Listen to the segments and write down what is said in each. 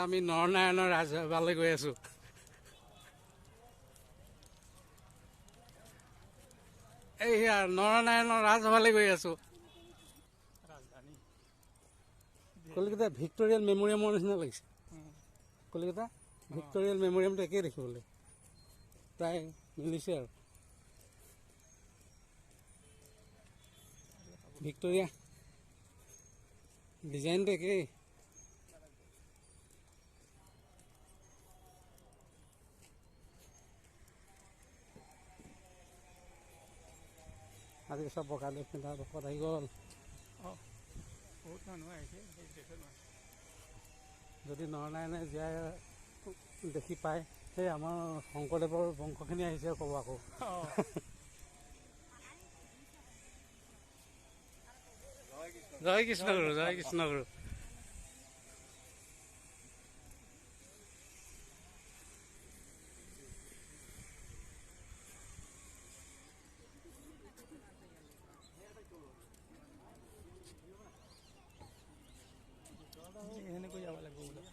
আমি নৰনাৰায়ণৰ ৰাজসভালৈ গৈ আছোঁ। এইয়া নৰনাৰায়ণৰ ৰাজসভালৈ গৈ আছোঁ। কলিকতা ভিক্টৰিয়েল মেমৰিয়ামৰ নিচিনা লাগিছে। কলিকতা ভিক্টৰিয়েল মেমৰিয়ামটো একেই দেখিবলৈ, প্ৰায় মিলিছে আৰু। ভিক্টৰিয়া ডিজাইনটো একেই। আজি চব বগা ড্ৰেছ পিন্ধা ভকত আহি গ'ল। বহুত মানুহ আহিছে। যদি নৰনাৰায়ণে জীয়াই দেখি পায়, সেই আমাৰ শংকৰদেৱৰ বংশখিনি আহিছে ক'ব আকৌ। জয় কৃষ্ণ গুৰু, জয় কৃষ্ণ গুৰু। এনেকৈ যাব লাগিব বোলে।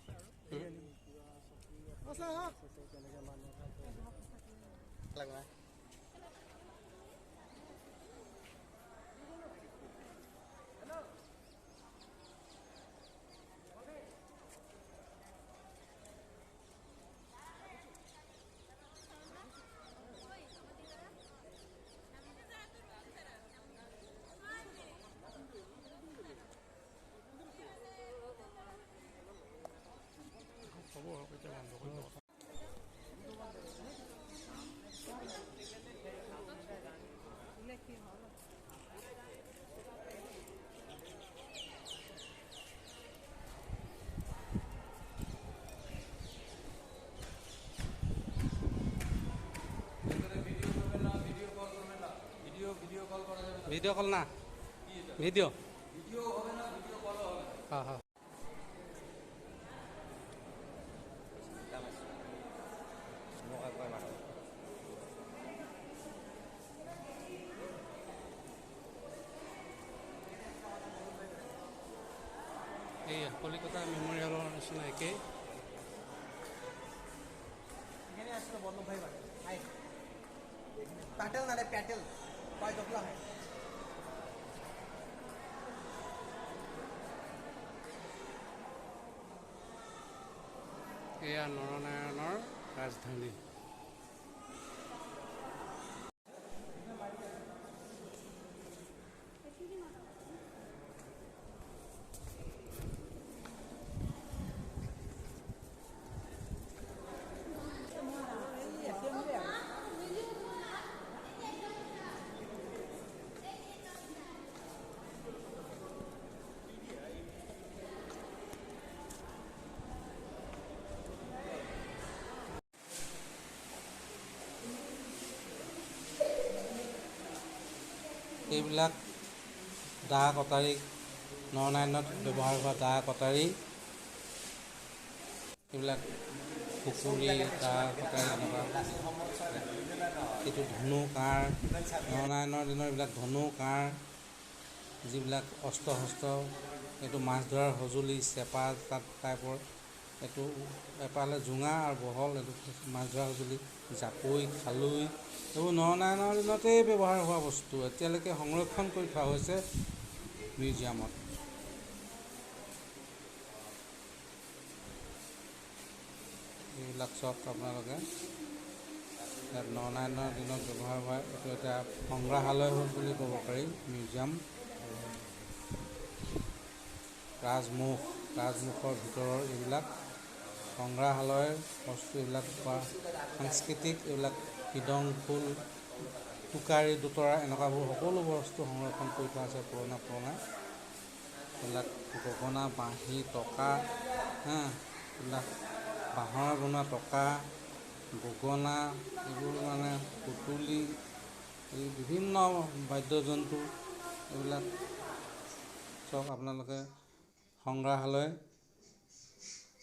ভিডিও কল না, ভিডিও हाँ हाँ। এই কলিকতা মেমৰিয়েলৰ নিচিনা একেই। প্যাটেল না ৰে প্যাটেল কয় দফলা হয়। এয়া নৰনাৰায়ণৰ ৰাজধানী। এইবিলাক দা কটাৰী, নৰনাৰায়ণত ব্যৱহাৰ হোৱা দা কটাৰী, এইবিলাক পুখুৰী দা কটাৰী এনেকুৱা। এইটো ধনু কাঁড়, নৰনাৰায়ণৰ দিনৰ এইবিলাক ধনু কাঁড়, যিবিলাক অস্ত্ৰ শস্ত্ৰ, এইটো মাছ ধৰাৰ সঁজুলি, চেপা টাইপৰ, এইটো এপালে জোঙা আৰু বহল, এইটো মাছ ধৰা সঁজুলি, জাকৈ, খালৈ, এইবোৰ নৰনাৰায়ণৰ দিনতেই ব্যৱহাৰ হোৱা বস্তু। এতিয়ালৈকে সংৰক্ষণ কৰি থোৱা হৈছে মিউজিয়ামত। এইবিলাক চব আপোনালোকে ইয়াত নৰনাৰায়ণৰ দিনত ব্যৱহাৰ হোৱা, এইটো এটা সংগ্ৰহালয় হ'ল বুলি ক'ব পাৰি মিউজিয়াম। ৰাজমুখৰ ভিতৰৰ এইবিলাক সংগ্ৰহালয়ৰ বস্তু, এইবিলাক বা সাংস্কৃতিক, এইবিলাক মৃদং খোল, টোকাৰী দোতৰা, এনেকুৱাবোৰ সকলো বস্তু সংৰক্ষণ কৰি থোৱা আছে পুৰণা। এইবিলাক গগনা, বাঁহী, টকা, এইবিলাক বাঁহৰ বনোৱা টকা, গগনা, এইবোৰ মানে সুতুলি, এই বিভিন্ন বাদ্যযন্ত্ৰ, এইবিলাক চব আপোনালোকে সংগ্ৰহালয়